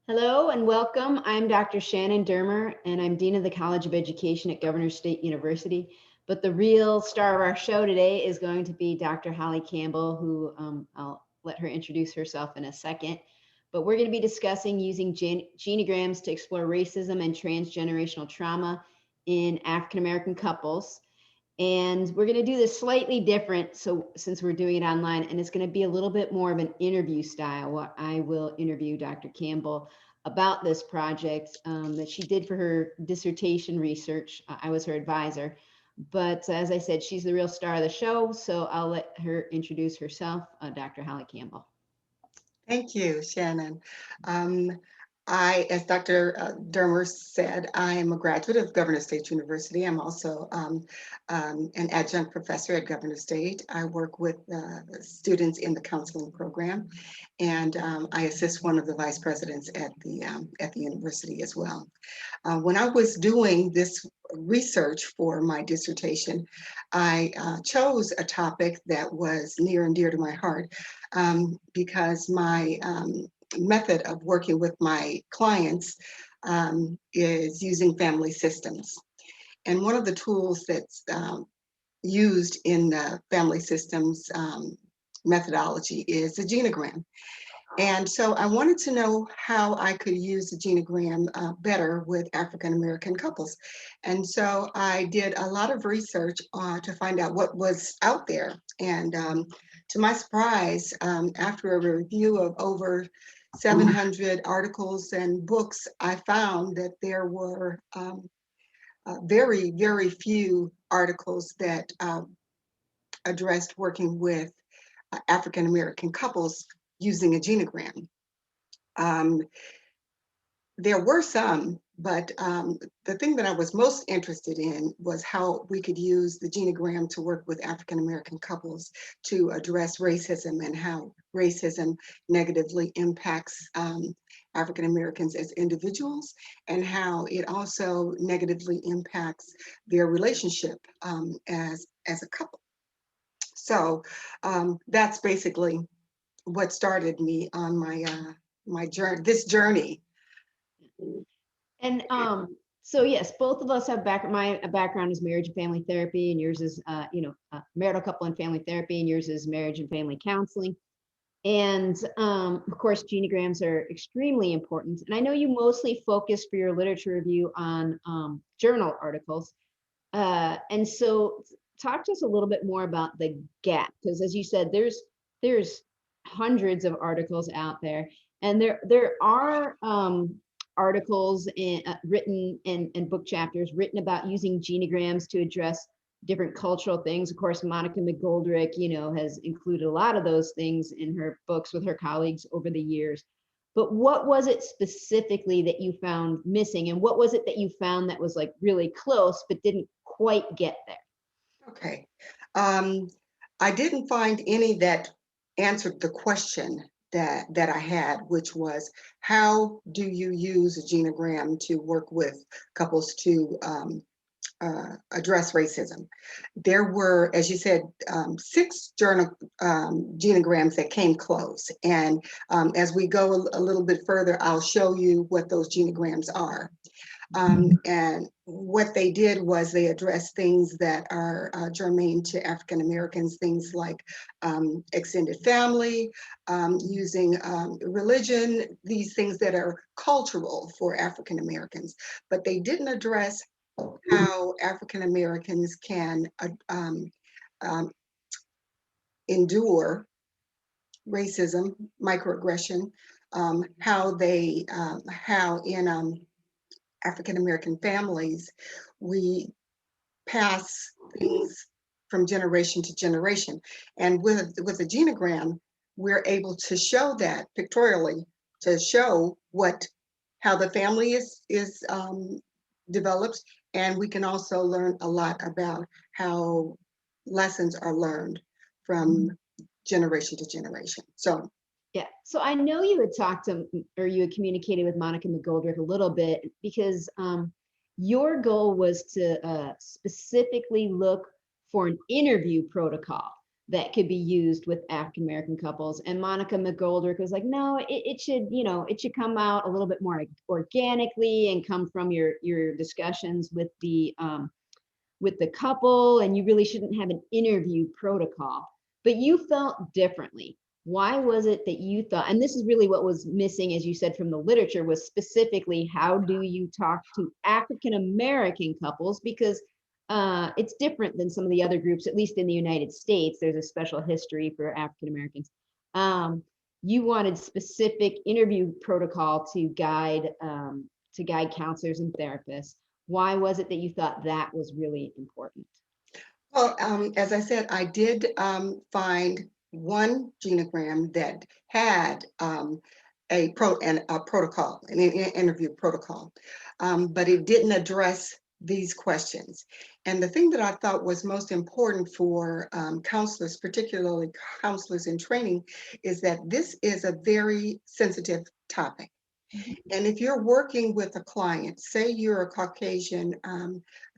Hello and welcome. I'm Dr. Shannon Dermer, and I'm Dean of the College of Education at Governor State University. But the real star of our show today is going to be Dr. Hollie Campbell, who I'll let her introduce herself in a second. But we're going to be discussing using genograms to explore racism and transgenerational trauma in African American couples. And we're going to do this slightly different. So since we're doing it online, and it's going to be a little bit more of an interview style. I will interview Dr. Campbell about this project that she did for her dissertation research. I was her advisor. But as I said, she's the real star of the show. So I'll let her introduce herself, Dr. Hollie Campbell. Thank you, Shannon. Um, as Dr. Dermer said, I am a graduate of Governor State University. I'm also an adjunct professor at Governor State. I work with students in the counseling program, and I assist one of the vice presidents at the university as well. When I was doing this research for my dissertation, I chose a topic that was near and dear to my heart because my method of working with my clients is using family systems. And one of the tools that's used in the family systems methodology is the genogram. And so I wanted to know how I could use the genogram better with African American couples. And so I did a lot of research to find out what was out there. And to my surprise, after a review of over 700 articles and books, I found that there were very, very few articles that addressed working with African American couples using a genogram. Um, there were some, but the thing that I was most interested in was how we could use the genogram to work with African American couples to address racism and how racism negatively impacts African Americans as individuals, and how it also negatively impacts their relationship as a couple. So that's basically what started me on my journey, this journey. And so yes, both of us have my background is marriage and family therapy, and yours is marital couple and family therapy, and yours is marriage and family counseling. And of course, genograms are extremely important. And I know you mostly focus for your literature review on journal articles. And so talk to us a little bit more about the gap, because as you said, there's hundreds of articles out there, and there are articles written and book chapters written about using genograms to address different cultural things. Of course, Monica McGoldrick, has included a lot of those things in her books with her colleagues over the years. But what was it specifically that you found missing? And what was it that you found that was like really close, but didn't quite get there? Okay. Um, I didn't find any that answered the question that I had, which was, how do you use a genogram to work with couples to address racism? There were, as you said, 6 genograms that came close. And as we go a little bit further, I'll show you what those genograms are. And what they did was they addressed things that are germane to African Americans, things like extended family, using religion, these things that are cultural for African Americans. But they didn't address how African Americans can um, endure racism, microaggression, how in African American families, we pass things from generation to generation. And with a genogram, we're able to show that pictorially, to show how the family is developed, and we can also learn a lot about how lessons are learned from generation to generation. So Yeah. So I know you had talked to, or you had communicated with Monica McGoldrick a little bit, because your goal was to specifically look for an interview protocol. that could be used with African American couples. And Monica McGoldrick was like, no, it should, you know, it should come out a little bit more organically and come from your discussions with the couple, and you really shouldn't have an interview protocol. But you felt differently. Why was it that you thought, and this is really what was missing, as you said, from the literature, was specifically how do you talk to African American couples? Because it's different than some of the other groups, at least in the United States. There's a special history for African Americans. You wanted specific interview protocol to guide counselors and therapists. Why was it that you thought that was really important? Well, as I said, I did find one genogram that had a protocol, an interview protocol, but it didn't address these questions. And the thing that I thought was most important for counselors, particularly counselors in training, is that this is a very sensitive topic. And if you're working with a client, say you're a Caucasian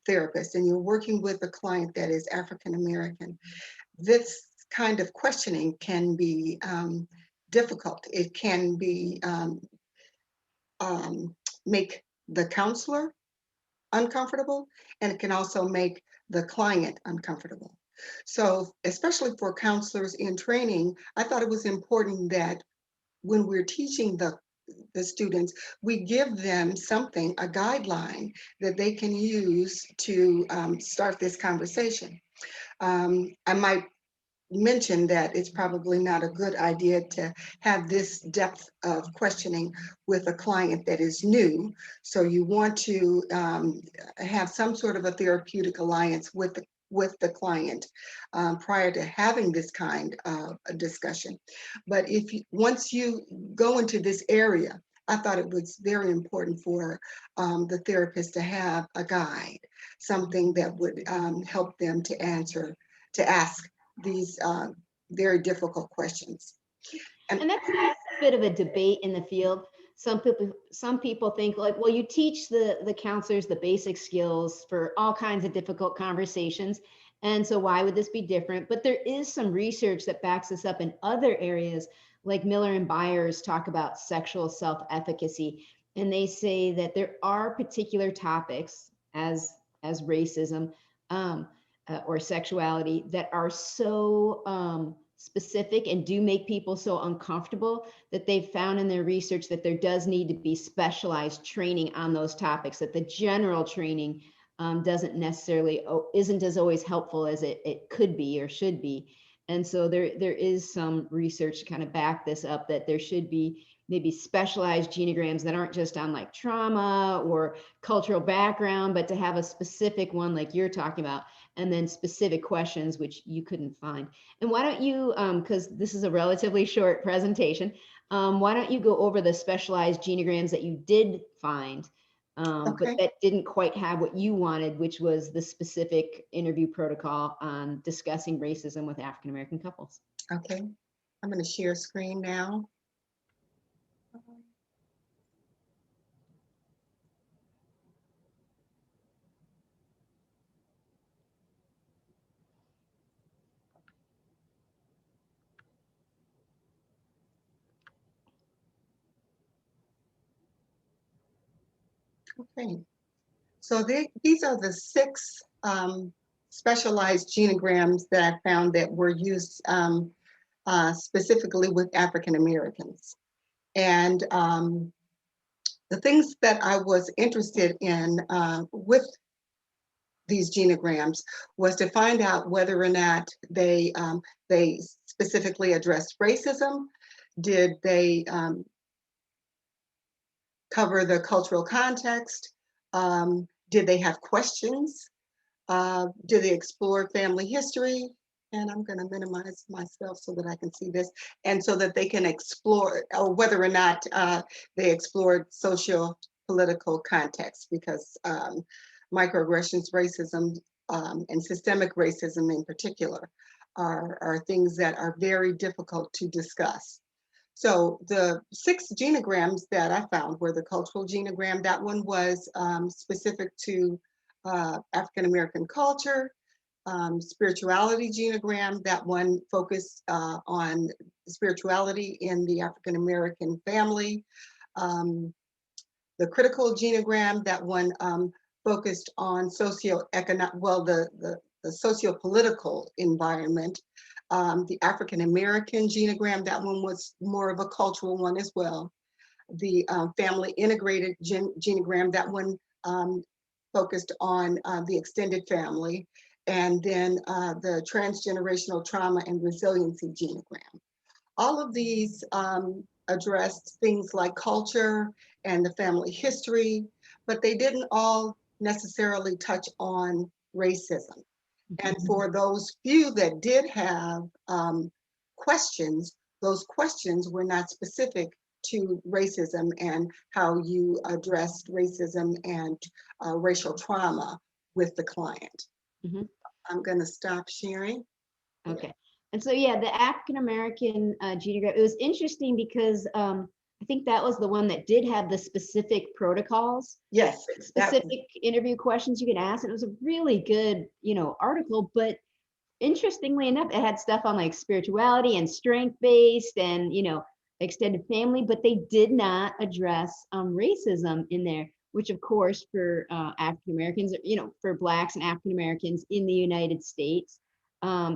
therapist and you're working with a client that is African American, this kind of questioning can be difficult. It can be make the counselor uncomfortable, and it can also make the client uncomfortable. So, especially for counselors in training, I thought it was important that when we're teaching the students, we give them something, a guideline that they can use to start this conversation. I might mention that it's probably not a good idea to have this depth of questioning with a client that is new. So you want to have some sort of a therapeutic alliance with the client prior to having this kind of a discussion. But once you go into this area, I thought it was very important for the therapist to have a guide, something that would help them to ask these very difficult questions. And that's a bit of a debate in the field. Some people think like, well, you teach the counselors the basic skills for all kinds of difficult conversations. And so why would this be different? But there is some research that backs this up in other areas, like Miller and Byers talk about sexual self-efficacy. And they say that there are particular topics as racism, or sexuality that are so specific and do make people so uncomfortable that they've found in their research that there does need to be specialized training on those topics, that the general training doesn't necessarily, isn't as always helpful as it could be or should be. And so there is some research to kind of back this up, that there should be maybe specialized genograms that aren't just on like trauma or cultural background, but to have a specific one like you're talking about, and then specific questions which you couldn't find. And why don't you, because this is a relatively short presentation, why don't you go over the specialized genograms that you did find, but Okay. that didn't quite have what you wanted, which was the specific interview protocol on discussing racism with African American couples. Okay. I'm going to share screen now. Okay. So these are the 6 specialized genograms that I found that were used specifically with African Americans. And the things that I was interested in with these genograms was to find out whether or not they specifically addressed racism. Did they cover the cultural context? Did they have questions? Did they explore family history? And I'm going to minimize myself so that I can see this, and so that they can explore, or whether or not they explored social political context, because microaggressions, racism, and systemic racism in particular are things that are very difficult to discuss. So the 6 genograms that I found were the cultural genogram. That one was specific to African American culture. spirituality genogram. That one focused on spirituality in the African American family. The critical genogram, that one focused on socioeconomic, well, the socio-political environment. The African American genogram, that one was more of a cultural one as well. The family integrated genogram, that one focused on the extended family. And then the transgenerational trauma and resiliency genogram. All of these addressed things like culture and the family history, but they didn't all necessarily touch on racism. And for those few that did have questions, those questions were not specific to racism and how you addressed racism and racial trauma with the client. I'm going to stop sharing. Okay. And so, yeah, the African American genogram, it was interesting because I think that was the one that did have the specific protocols. Yes. Specific interview questions you could ask. And it was a really good, article. But interestingly enough, it had stuff on like spirituality and strength-based and, extended family, but they did not address racism in there, which of course for African Americans, for Blacks and African Americans in the United States,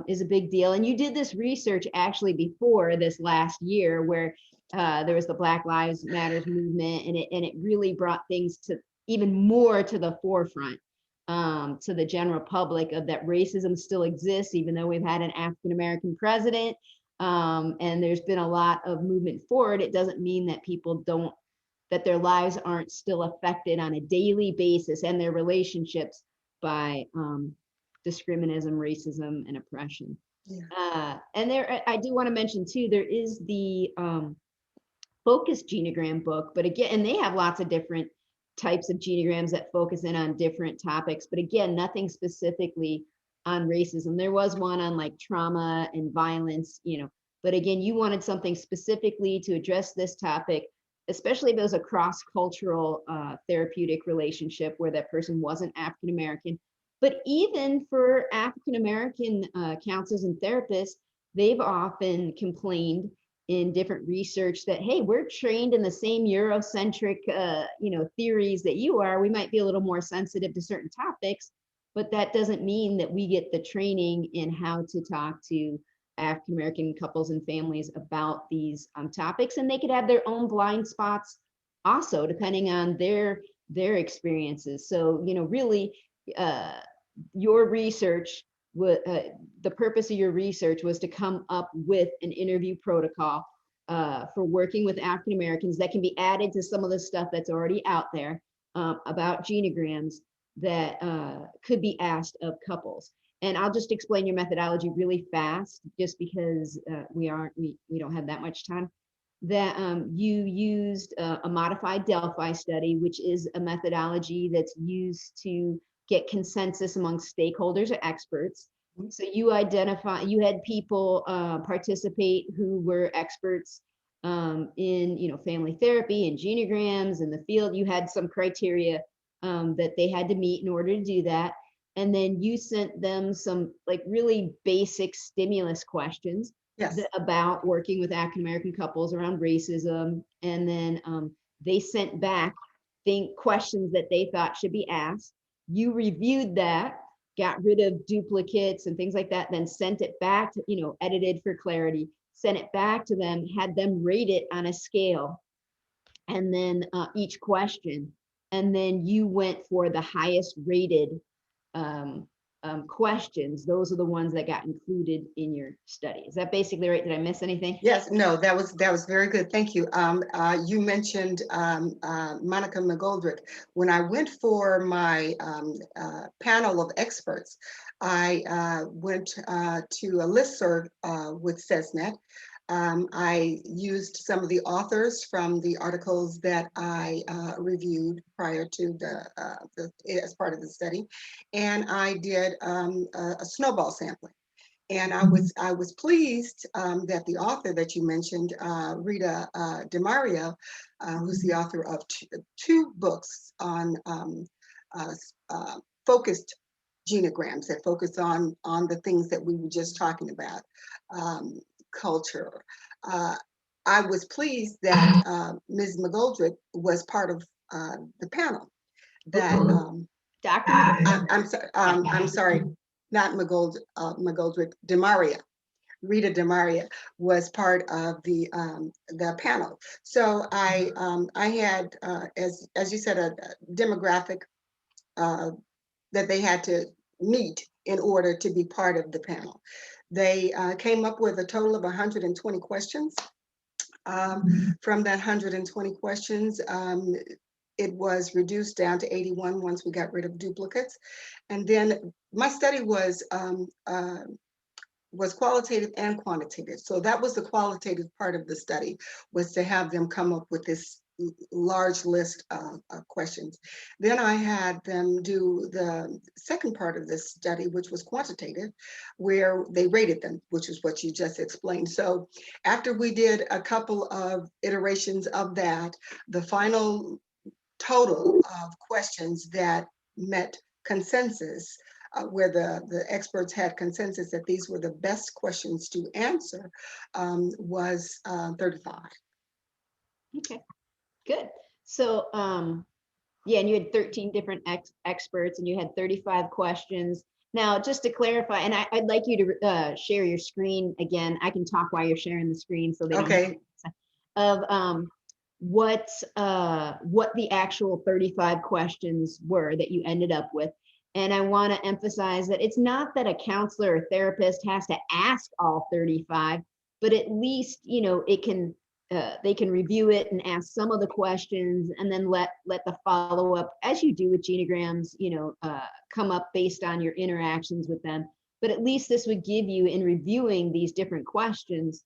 is a big deal. And you did this research actually before this last year where there was the Black Lives Matters movement, and it really brought things to even more to the forefront to the general public of that racism still exists, even though we've had an African American president, and there's been a lot of movement forward. It doesn't mean that that their lives aren't still affected on a daily basis and their relationships by discrimination, racism, and oppression. Yeah. And there, I do want to mention too, there is the focus genogram book, but again, and they have lots of different types of genograms that focus in on different topics, but again, nothing specifically on racism. There was one on like trauma and violence, but again, you wanted something specifically to address this topic, especially if it was a cross-cultural therapeutic relationship where that person wasn't African American. But even for African American counselors and therapists, they've often complained in different research that, hey, we're trained in the same Eurocentric, theories that you are. We might be a little more sensitive to certain topics, but that doesn't mean that we get the training in how to talk to African American couples and families about these topics, and they could have their own blind spots also, depending on their experiences. So, really, your research, the purpose of your research was to come up with an interview protocol for working with African Americans that can be added to some of the stuff that's already out there about genograms that could be asked of couples. And I'll just explain your methodology really fast, just because we don't have that much time. That you used a modified Delphi study, which is a methodology that's used to get consensus among stakeholders or experts. So you had people participate who were experts in family therapy and genograms in the field. You had some criteria that they had to meet in order to do that. And then you sent them some like really basic stimulus questions about working with African American couples around racism. And then they sent back questions that they thought should be asked. You reviewed that, got rid of duplicates and things like that, then sent it back to, edited for clarity, sent it back to them, had them rate it on a scale, and then each question. And then you went for the highest rated questions. Those are the ones that got included in your study. Is that basically right? Did I miss anything? Yes, no, that was very good. Thank you. You mentioned Monica McGoldrick. When I went for my panel of experts, I went to a listserv with CESNET. I used some of the authors from the articles that I reviewed prior to as part of the study, and I did a snowball sampling. And I was pleased that the author that you mentioned, Rita DeMario, who's the author of two books on focused genograms that focus on the things that we were just talking about, culture. I was pleased that Ms. McGoldrick was part of the panel. That Dr. I'm sorry, not McGoldrick, Demaria. Rita Demaria was part of the panel. So I had, as you said, a demographic that they had to meet in order to be part of the panel. They came up with a total of 120 questions. From that 120 questions, it was reduced down to 81 once we got rid of duplicates. And then my study was qualitative and quantitative. So that was the qualitative part of the study, was to have them come up with this large list of questions. Then I had them do the second part of this study, which was quantitative, where they rated them, which is what you just explained. So after we did a couple of iterations of that, the final total of questions that met consensus, where the experts had consensus that these were the best questions to answer, was 35. Okay, good. So, yeah, and you had 13 different experts and you had 35 questions. Now, just to clarify, and I'd like you to share your screen again. I can talk while you're sharing the screen so they don't Okay. of what the actual 35 questions were that you ended up with. And I want to emphasize that it's not that a counselor or therapist has to ask all 35, but at least, you know, it can they can review it and ask some of the questions, and then let the follow up, as you do with genograms, you know, come up based on your interactions with them. But at least this would give you, in reviewing these different questions,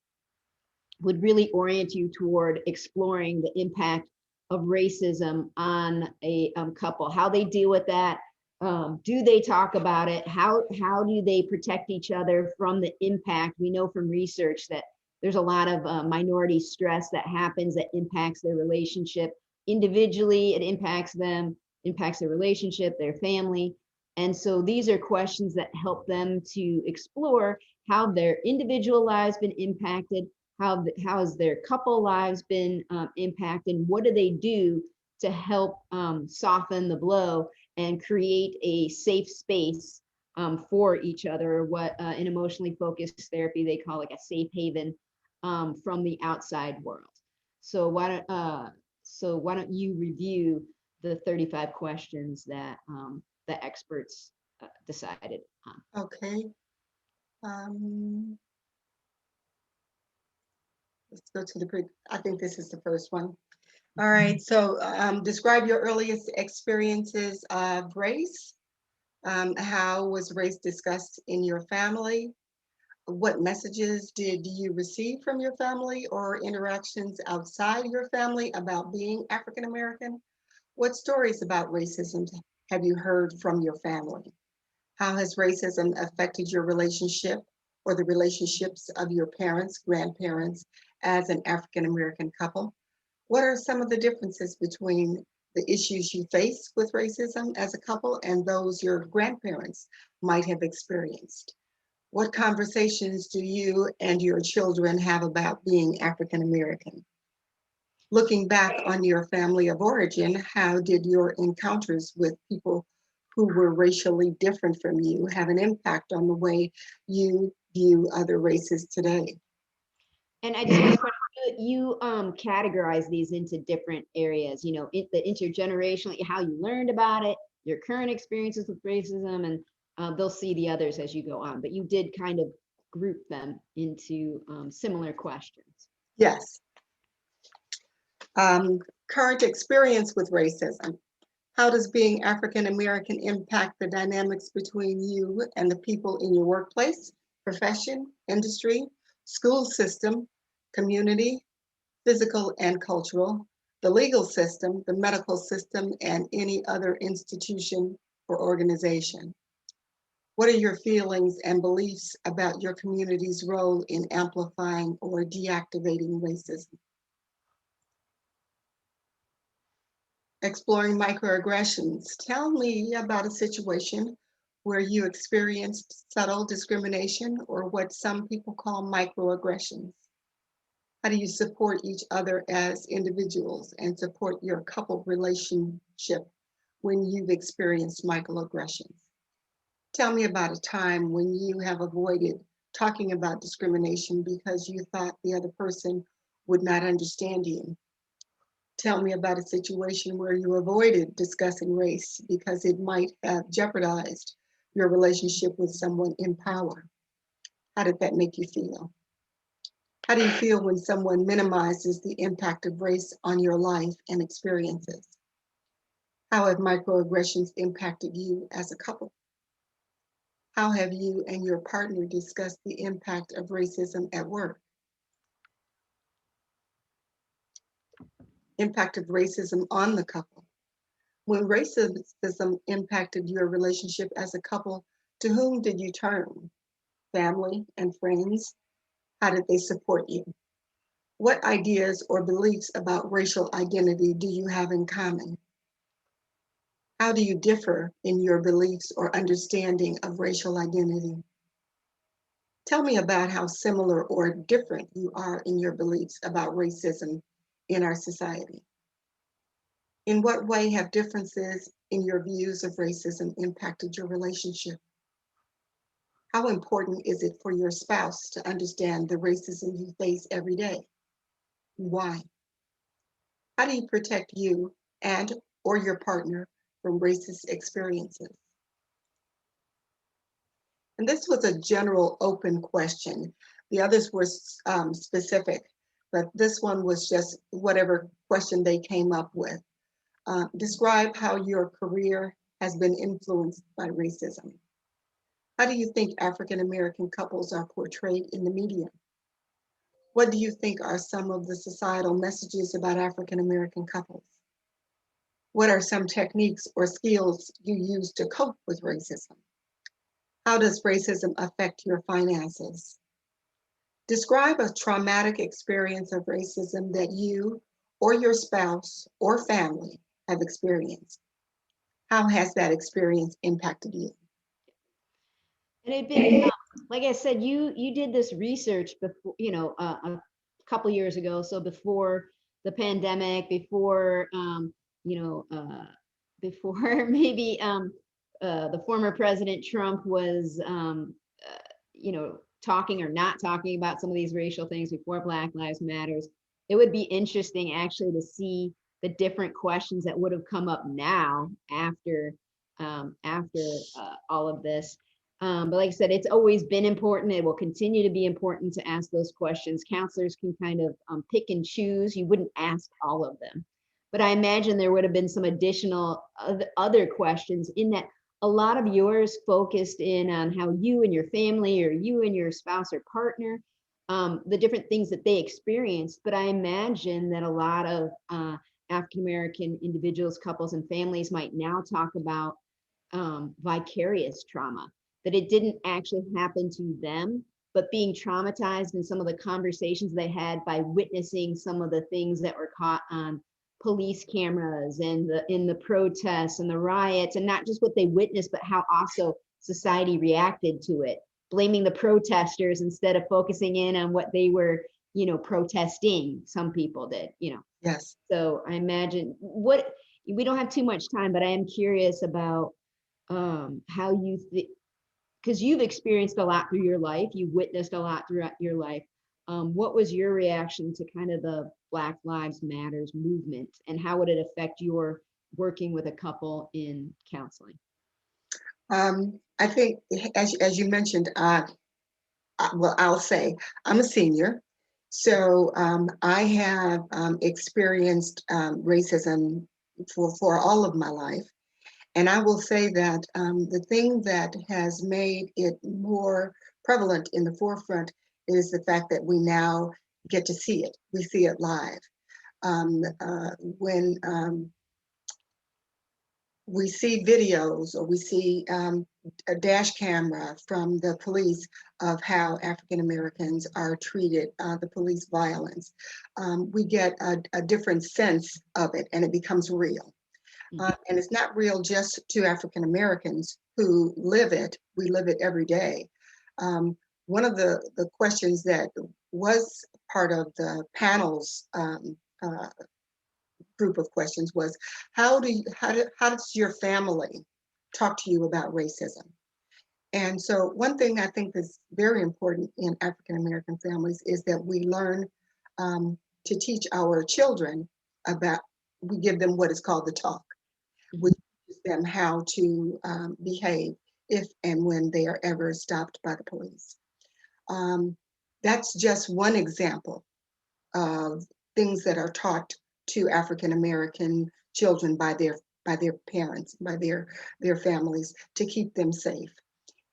would really orient you toward exploring the impact of racism on a couple, how they deal with that. Do they talk about it? How do they protect each other from the impact? We know from research that there's a lot of minority stress that happens that impacts their relationship. Individually, it impacts them, impacts their relationship, their family. And so these are questions that help them to explore how their individual lives been impacted, how has their couple lives been impacted, what do they do to help soften the blow and create a safe space for each other, or what in emotionally focused therapy they call like a safe haven from the outside world. So why don't you review the 35 questions that the experts decided on? Okay. Let's go to the group. I think this is the first one. All right, so describe your earliest experiences of race. How was race discussed in your family? What messages did you receive from your family or interactions outside your family about being African American? What stories about racism have you heard from your family? How has racism affected your relationship or the relationships of your parents, grandparents, as an African American couple? What are some of the differences between the issues you face with racism as a couple and those your grandparents might have experienced? What conversations do you and your children have about being African American? Looking back on your family of origin, how did your encounters with people who were racially different from you have an impact on the way you view other races today? And I just want to point out, you categorize these into different areas, you know, the intergenerational, how you learned about it, your current experiences with racism, and they'll see the others as you go on. But you did kind of group them into similar questions. Yes. Current experience with racism. How does being African American impact the dynamics between you and the people in your workplace, profession, industry, school system, community, physical and cultural, the legal system, the medical system, and any other institution or organization? What are your feelings and beliefs about your community's role in amplifying or deactivating racism? Exploring microaggressions. Tell me about a situation where you experienced subtle discrimination or what some people call microaggressions? How do you support each other as individuals and support your couple relationship when you've experienced microaggressions? Tell me about a time when you have avoided talking about discrimination because you thought the other person would not understand you. Tell me about a situation where you avoided discussing race because it might have jeopardized your relationship with someone in power. How did that make you feel? How do you feel when someone minimizes the impact of race on your life and experiences? How have microaggressions impacted you as a couple? How have you and your partner discussed the impact of racism at work? Impact of racism on the couple. When racism impacted your relationship as a couple, to whom did you turn? Family and friends? How did they support you? What ideas or beliefs about racial identity do you have in common? How do you differ in your beliefs or understanding of racial identity? Tell me about how similar or different you are in your beliefs about racism in our society. In what way have differences in your views of racism impacted your relationship? How important is it for your spouse to understand the racism you face every day? Why? How do you protect you and or your partner from racist experiences? And this was a general open question. The others were specific, but this one was just whatever question they came up with. Describe how your career has been influenced by racism. How do you think African American couples are portrayed in the media? What do you think are some of the societal messages about African American couples? What are some techniques or skills you use to cope with racism? How does racism affect your finances? Describe a traumatic experience of racism that you or your spouse or family have experienced. How has that experience impacted you? And it'd been, like I said, you did this research before, a couple years ago. So before the pandemic, before, before maybe the former President Trump was, talking or not talking about some of these racial things before Black Lives Matters. It would be interesting actually to see the different questions that would have come up now after all of this. But like I said, it's always been important. It will continue to be important to ask those questions. Counselors can kind of pick and choose. You wouldn't ask all of them. But I imagine there would have been some additional other questions in that a lot of yours focused in on how you and your family or you and your spouse or partner, the different things that they experienced. But I imagine that a lot of African-American individuals, couples, and families might now talk about vicarious trauma, that it didn't actually happen to them, but being traumatized in some of the conversations they had by witnessing some of the things that were caught on police cameras and in the protests and the riots, and not just what they witnessed, but how also society reacted to it, blaming the protesters instead of focusing in on what they were, protesting. Some people did, Yes. So I imagine we don't have too much time, but I am curious about how you think, because you've experienced a lot through your life, you've witnessed a lot throughout your life. What was your reaction to kind of the Black Lives Matters movement, and how would it affect your working with a couple in counseling? I think, as you mentioned, I'll say I'm a senior, so I have experienced racism for all of my life. And I will say that the thing that has made it more prevalent in the forefront is the fact that we now get to see it. We see it live. When we see videos or we see a dash camera from the police of how African Americans are treated, the police violence, we get a different sense of it and it becomes real. And it's not real just to African Americans who live it. We live it every day. One of the questions that was part of the panel's group of questions was, how does your family talk to you about racism? And so one thing I think is very important in African American families is that we learn to teach our children about, we give them what is called the talk, which teaches them how to behave if and when they are ever stopped by the police. That's just one example of things that are taught to African American children by their parents, by their families, to keep them safe.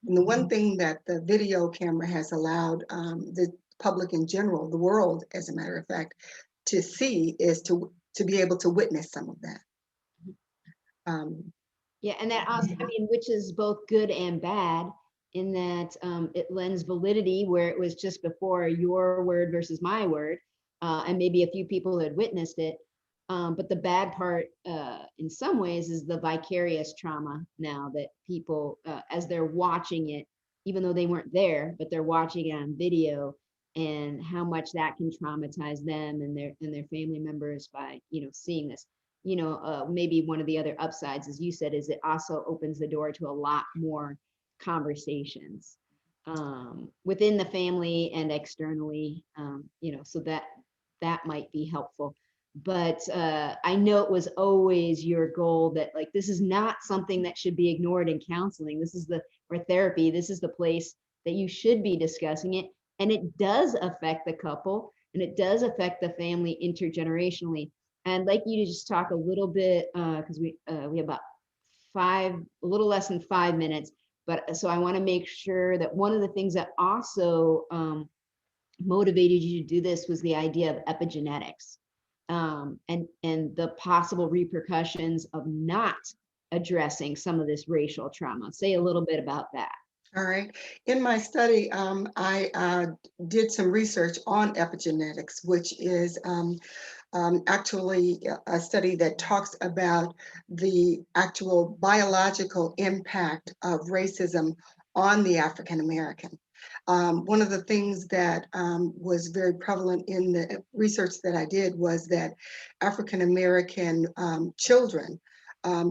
And the one thing that the video camera has allowed the public in general, the world, as a matter of fact, to see is to be able to witness some of that. Yeah, and that also, I mean, which is both good and bad in that it lends validity where it was just before your word versus my word, and maybe a few people had witnessed it. But the bad part, in some ways, is the vicarious trauma now that people, as they're watching it, even though they weren't there, but they're watching it on video, and how much that can traumatize them and their family members by, seeing this. Maybe one of the other upsides, as you said, is it also opens the door to a lot more conversations within the family and externally, so that might be helpful. But I know it was always your goal that, like, this is not something that should be ignored in counseling. This is or therapy. This is the place that you should be discussing it. And it does affect the couple, and it does affect the family intergenerationally. And like you to just talk a little bit, because we have about a little less than 5 minutes. But so I want to make sure that one of the things that also motivated you to do this was the idea of epigenetics, and the possible repercussions of not addressing some of this racial trauma. Say a little bit about that. All right. In my study, I did some research on epigenetics, which is actually a study that talks about the actual biological impact of racism on the African American. One of the things that was very prevalent in the research that I did was that African American children,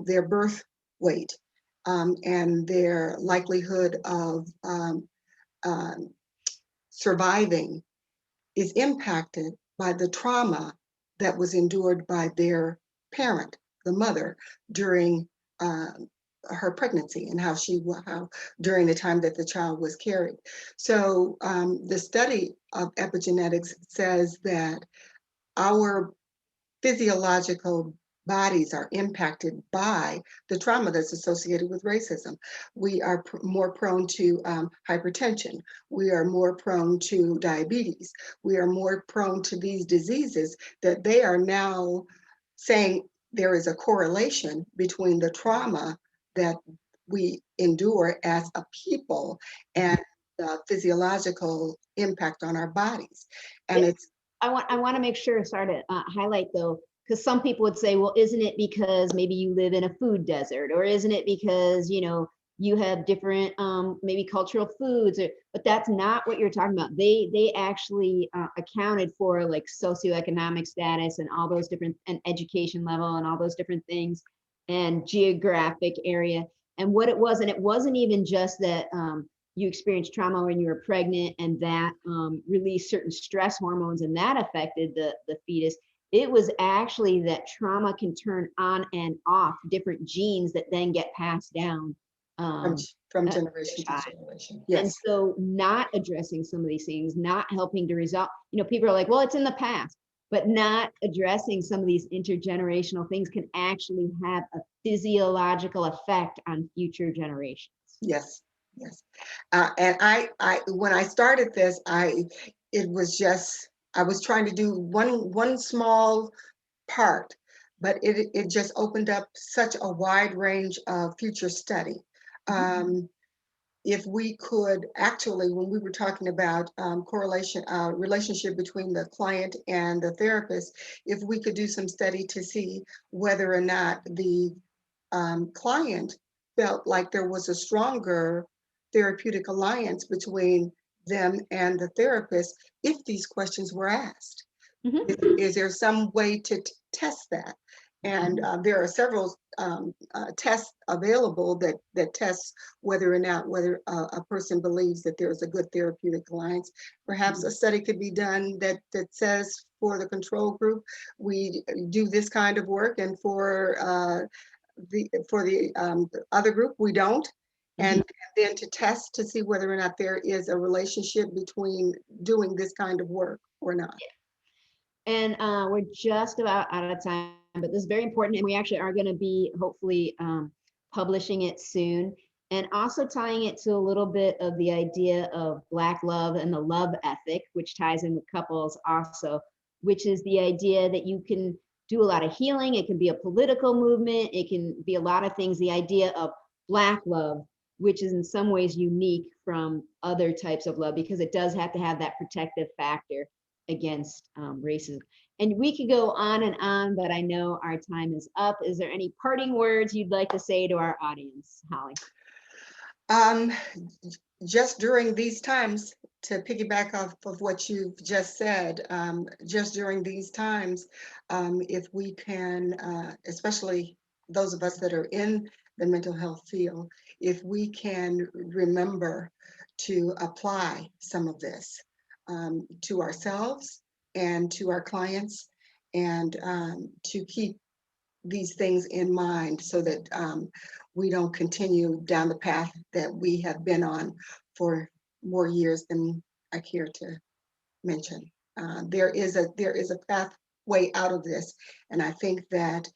their birth weight and their likelihood of surviving is impacted by the trauma that was endured by their parent, the mother, during her pregnancy and how during the time that the child was carried. So the study of epigenetics says that our physiological bodies are impacted by the trauma that's associated with racism. We are more prone to hypertension. We are more prone to diabetes. We are more prone to these diseases that they are now saying there is a correlation between the trauma that we endure as a people and the physiological impact on our bodies. And I want to make sure, sorry to highlight though, because some people would say, well, isn't it because maybe you live in a food desert, or isn't it because, you have different maybe cultural foods, but that's not what you're talking about. They actually accounted for like socioeconomic status and all those different, and education level and all those different things, and geographic area. And what it was, and it wasn't even just that you experienced trauma when you were pregnant and that released certain stress hormones and that affected the fetus. It was actually that trauma can turn on and off different genes that then get passed down from generation to generation. Yes. And so not addressing some of these things, not helping to resolve, people are like, well, it's in the past, but not addressing some of these intergenerational things can actually have a physiological effect on future generations. Yes. Yes. And I when I started this, I was trying to do one small part, but it just opened up such a wide range of future study. if we could actually, when we were talking about correlation, relationship between the client and the therapist, if we could do some study to see whether or not the client felt like there was a stronger therapeutic alliance between them and the therapist if these questions were asked. Is there some way to test that? And there are several tests available that test whether or not a person believes that there's a good therapeutic alliance. Perhaps a study could be done that says for the control group, we do this kind of work, and for the other group, we don't. And then to test to see whether or not there is a relationship between doing this kind of work or not. And we're just about out of time, but this is very important. And we actually are going to be hopefully publishing it soon. And also tying it to a little bit of the idea of Black love and the love ethic, which ties in with couples also, which is the idea that you can do a lot of healing. It can be a political movement. It can be a lot of things. The idea of Black love, which is in some ways unique from other types of love, because it does have to have that protective factor against racism. And we could go on, but I know our time is up. Is there any parting words you'd like to say to our audience, Holly? Just during these times, to piggyback off of what you've just said, just during these times, if we can, especially those of us that are in the mental health field, if we can remember to apply some of this to ourselves and to our clients, and to keep these things in mind so that we don't continue down the path that we have been on for more years than I care to mention. There is a pathway out of this, and I think that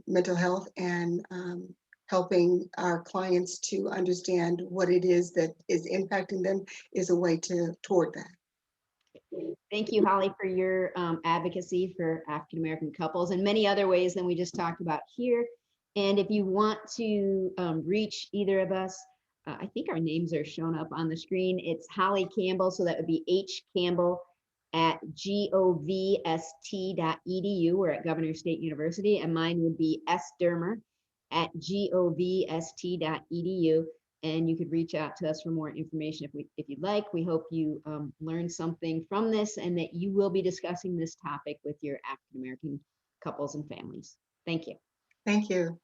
mental health and helping our clients to understand what it is that is impacting them is a way toward that. Thank you, Holly, for your advocacy for African American couples and many other ways than we just talked about here. And if you want to reach either of us, I think our names are shown up on the screen. It's Holly Campbell, so that would be H Campbell at govst.edu. We're at Governor State University, and mine would be S Dermer at govst.edu. And you could reach out to us for more information if you'd like. We hope you learned something from this and that you will be discussing this topic with your African American couples and families. Thank you. Thank you.